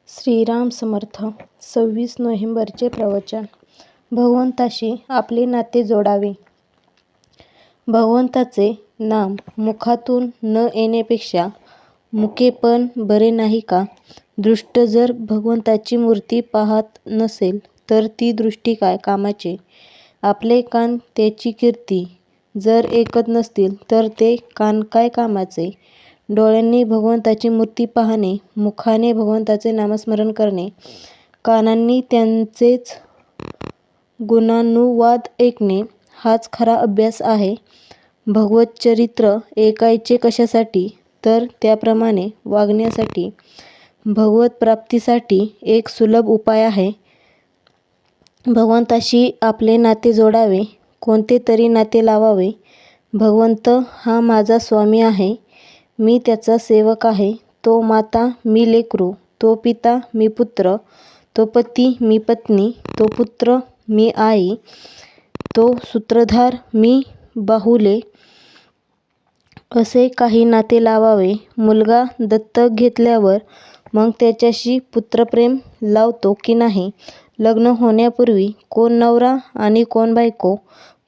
श्रीराम समर्थ. 26 नोव्हेंबरचे प्रवचन. भगवंताशी आपले नाते जोडावे. भगवंताचे नाम मुखातून न येण्यापेक्षा मुके पण बरे नाही का? दृष्ट जर भगवंताची मूर्ती पाहत नसेल तर ती दृष्टी काय कामाचे? आपले कान त्याची कीर्ती जर ऐकत नसतील तर ते कान काय कामाचे? डोळ्यांनी भगवंताची मूर्ती पाहणे, मुखाने भगवंताचे नामस्मरण करणे, कानांनी त्यांचेच गुणानुवाद ऐकणे हाच खरा अभ्यास आहे. भगवच्चरित्र ऐकायचे कशासाठी? तर त्याप्रमाणे वागण्यासाठी. भगवत प्राप्तीसाठी एक सुलभ उपाय आहे. भगवंताशी आपले नाते जोडावे. कोणते तरी नाते लावावे. भगवंत हा माझा स्वामी आहे. मी त्याचा सेवक आहे. तो माता, मी लेकरू. तो पिता, मी पुत्र. तो पती, मी पत्नी. तो पुत्र, मी आई. तो सूत्रधार, मी बाहुले. असे काही नाते लावावे. मुलगा दत्तक घेतल्यावर मग त्याच्याशी पुत्रप्रेम लावतो की नाही? लग्न होण्यापूर्वी कोण नवरा आणि कोण बायको,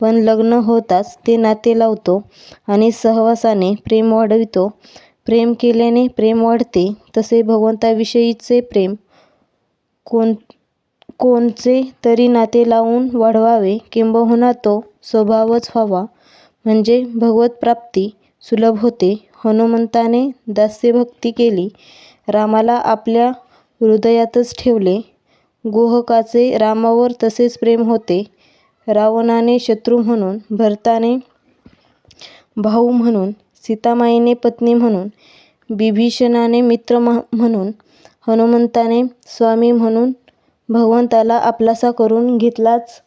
पण लग्न होताच ते नाते लावतो आणि सहवासाने प्रेम वाढवितो. प्रेम केल्याने प्रेम वाढते. तसे भगवंताविषयीचे प्रेम कोणचे तरी नाते लावून वाढवावे, किंबहुना तो स्वभावच व्हावा, म्हणजे भगवत प्राप्ती सुलभ होते. हनुमंताने दास्यभक्ती केली. रामाला आपल्या हृदयातच ठेवले. गोहकाचे रामावर तसेच प्रेम होते. रावणाने शत्रू म्हणून, भरताने भाऊ म्हणून, सीतामाईने पत्नी म्हणून, बिभीषणाने मित्र म्हणून, हनुमंताने स्वामी म्हणून भगवंताला आपलासा करून घेतलाच.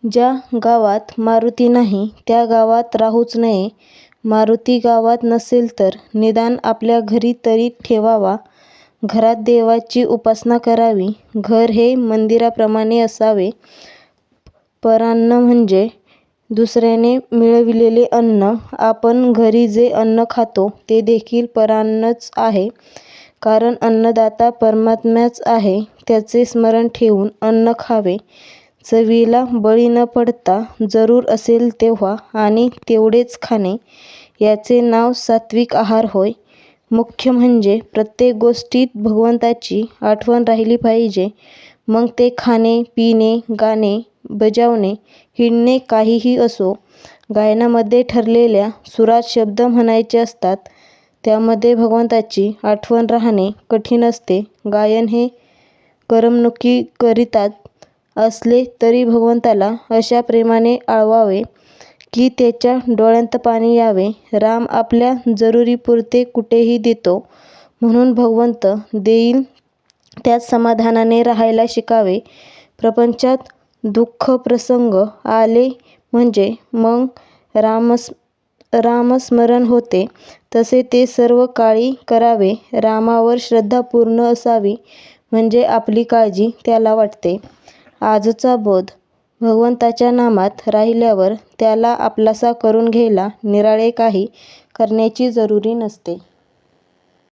ज्या गावात मारुती नाही त्या गावात राहूच नये. मारुती गावात नसेल तर निदान आपल्या घरी तरी ठेवावा. घरात देवाची उपासना करावी. घर हे मंदिराप्रमाणे असावे. परान्न म्हणजे दुसऱ्याने मिळविलेले अन्न. आपण घरी जे अन्न खातो ते देखील परान्नच आहे. कारण अन्नदाता परमात्माच आहे. त्याचे स्मरण ठेवून अन्न खावे. चवीला बळी न पडता जरूर असेल तेव्हा आणि तेवढेच खाणे, याचे नाव सात्विक आहार होय. मुख्य म्हणजे प्रत्येक गोष्टीत भगवंताची आठवण राहिली पाहिजे. मग ते खाणे, पिणे, गाणे, बजावणे, हिंडणे काहीही असो. गायनामध्ये ठरलेल्या सुरात शब्द म्हणायचे असतात. त्यामध्ये भगवंताची आठवण राहणे कठीण असते. गायन हे करमणुकीकरिताच असले तरी भगवंताला अशा प्रेमाने आळवावे की त्याच्या डोळ्यांत पाणी यावे. राम आपल्या जरुरीपुरते कुठेही देतो, म्हणून भगवंत देईल त्यात समाधानाने राहायला शिकावे. प्रपंचात दुःखप्रसंग आले म्हणजे मग रामस्मरण होते. तसे ते सर्व काळी करावे. रामावर श्रद्धा पूर्ण असावी, म्हणजे आपली काळजी त्याला वाटते. आजचा बोध: भगवंताच्या नामात राहिल्यावर त्याला आपलासा करून घ्यायला निराळे काही करण्याची जरुरी नसते.